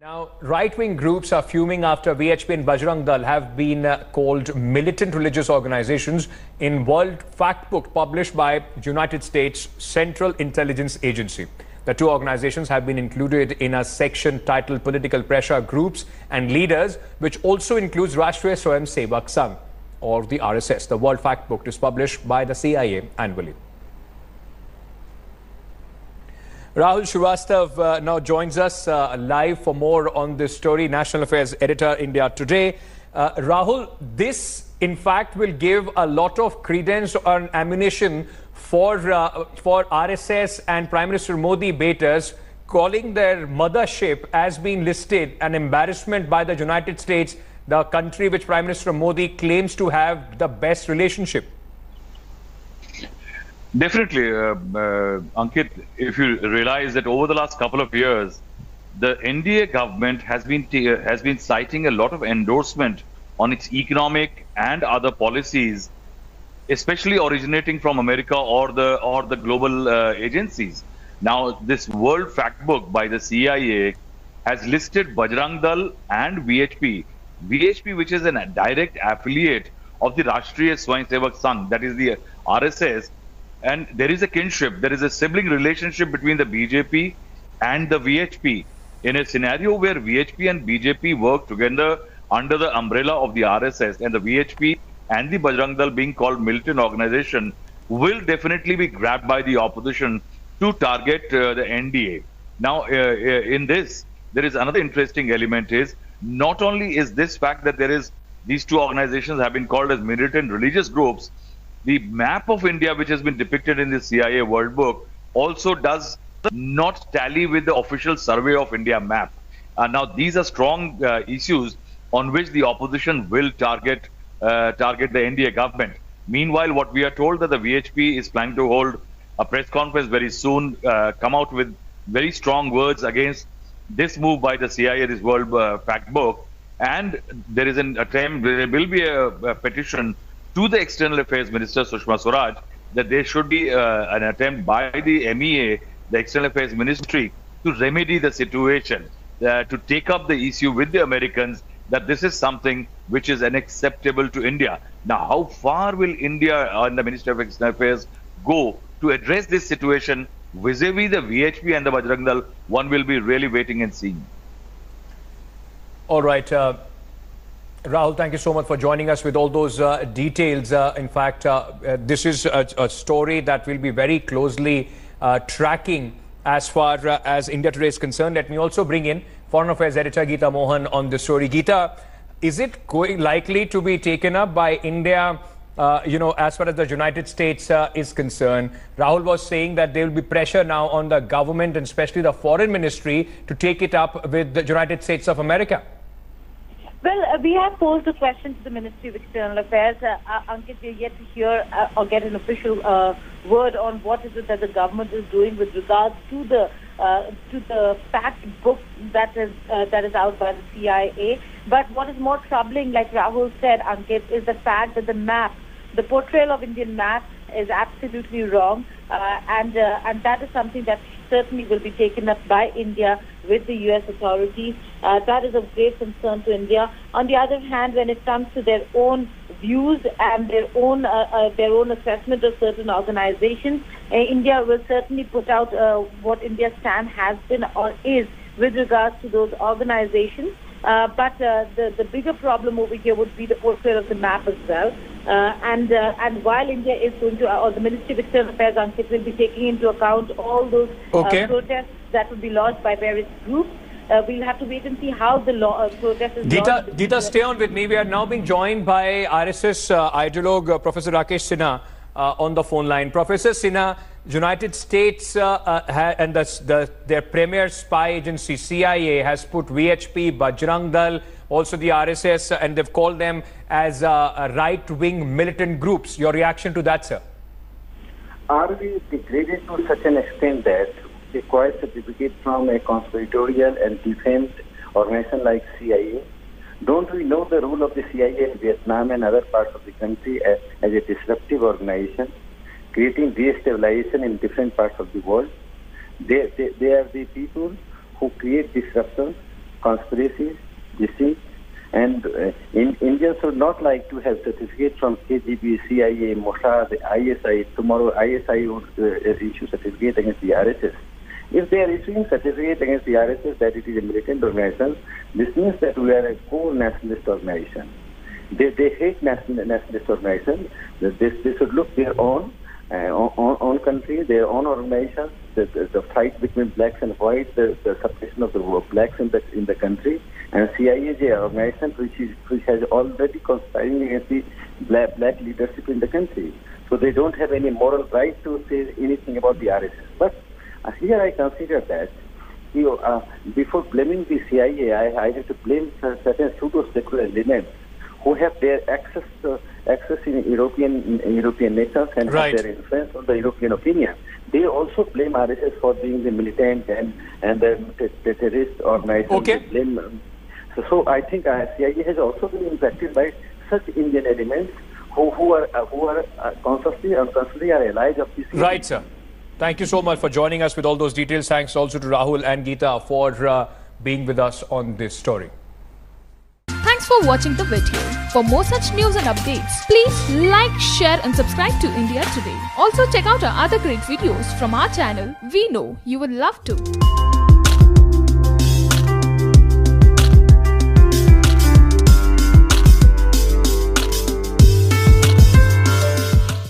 Now, right-wing groups are fuming after VHP and Bajrangdal have been called militant religious organizations in World Factbook published by United States Central Intelligence Agency. The two organizations have been included in a section titled Political Pressure Groups and Leaders, which also includes Rashtriya Seva Sangh, or the RSS. The World Factbook is published by the CIA annually. Rahul Srivastav now joins us live for more on this story, National Affairs Editor, India Today. Rahul, this in fact will give a lot of credence and ammunition for RSS and Prime Minister Modi baiters, calling their mothership as being listed an embarrassment by the United States, the country which Prime Minister Modi claims to have the best relationship. Definitely, Ankit, if you realize that over the last couple of years, the NDA government has been citing a lot of endorsement on its economic and other policies, especially originating from America or the global agencies. Now, this World Factbook by the CIA has listed Bajrangdal and VHP. VHP, which is a direct affiliate of the Rashtriya Seva Sangh, that is the RSS. And there is a kinship, there is a sibling relationship between the BJP and the VHP. In a scenario where VHP and BJP work together under the umbrella of the RSS, and the VHP and the Bajrangdal being called militant organization will definitely be grabbed by the opposition to target the NDA. Now, in this, there is another interesting element is, not only is this fact that these two organizations have been called as militant religious groups, the map of India, which has been depicted in the CIA World Book, also does not tally with the official survey of India map. Now, these are strong issues on which the opposition will target the NDA government. Meanwhile, what we are told that the VHP is planning to hold a press conference very soon, come out with very strong words against this move by the CIA, this World Factbook, and there is an attempt, there will be a petition to the External Affairs Minister Sushma Swaraj that there should be an attempt by the MEA, the External Affairs Ministry, to remedy the situation, to take up the issue with the Americans that this is something which is unacceptable to India. Now, how far will India and the Ministry of External Affairs go to address this situation vis-a-vis the VHP and the Bajrangdal? One will be really waiting and seeing. All right. Rahul, thank you so much for joining us with all those details. In fact, this is a story that will be very closely tracking as far as India Today is concerned. Let me also bring in Foreign Affairs Editor Geeta Mohan on the story. Geeta, is it likely to be taken up by India, as far as the United States is concerned? Rahul was saying that there will be pressure now on the government and especially the foreign ministry to take it up with the United States of America. Well, we have posed a question to the Ministry of External Affairs. Ankit, we are yet to hear or get an official word on what is it that the government is doing with regards to the fact book that is out by the CIA. But what is more troubling, like Rahul said, Ankit, is the fact that the portrayal of Indian map is absolutely wrong, and that is something that certainly will be taken up by India with the US authorities. That is of great concern to India. On the other hand, when it comes to their own views and their own assessment of certain organizations, India will certainly put out what India's stand has been or is with regards to those organizations. But the bigger problem over here would be the portrayal of the map as well. And while India is going to, or the Ministry of External Affairs, Ankit, will be taking into account all those protests that will be lodged by various groups, we'll have to wait and see how the protest is lodged. Geeta, stay on with me. We are now being joined by RSS ideologue Professor Rakesh Sinha on the phone line. Professor Sinha, United States and their premier spy agency CIA has put VHP, Bajrangdal, also the RSS, and they've called them as right-wing militant groups. Your reaction to that, sir? Are we degraded to such an extent that requires a certificate from a conspiratorial and defamed organization like CIA? Don't we know the role of the CIA in Vietnam and other parts of the country as a disruptive organization, creating destabilization in different parts of the world? They are the people who create disruptions, conspiracies, deceit, and Indians would not like to have certificates from KGB, CIA, Mossad, ISI. Tomorrow ISI would issue certificate against the RSS. If they are issuing certificate against the RSS that it is a militant organization, this means that we are a core nationalist organization. They hate nationalist organization. They should look their own country, their own organization. The fight between blacks and whites, the suppression of the blacks in the country, and CIA is an organization which has already conspiring against the black leadership in the country. So they don't have any moral right to say anything about the RSS. But here I consider that before blaming the CIA, I have to blame certain pseudo-secular elements who have their access in European nations and have their influence on the European opinion. They also blame RSS for being the militant and the terrorist organization. Okay. So I think CIA has also been impacted by such Indian elements who are consciously or unconsciously are allies of this. Right, sir. Thank you so much for joining us with all those details. Thanks also to Rahul and Geeta for being with us on this story. Thanks for watching the video. For more such news and updates, please like, share and subscribe to India Today. Also check out our other great videos from our channel. We know you will love to.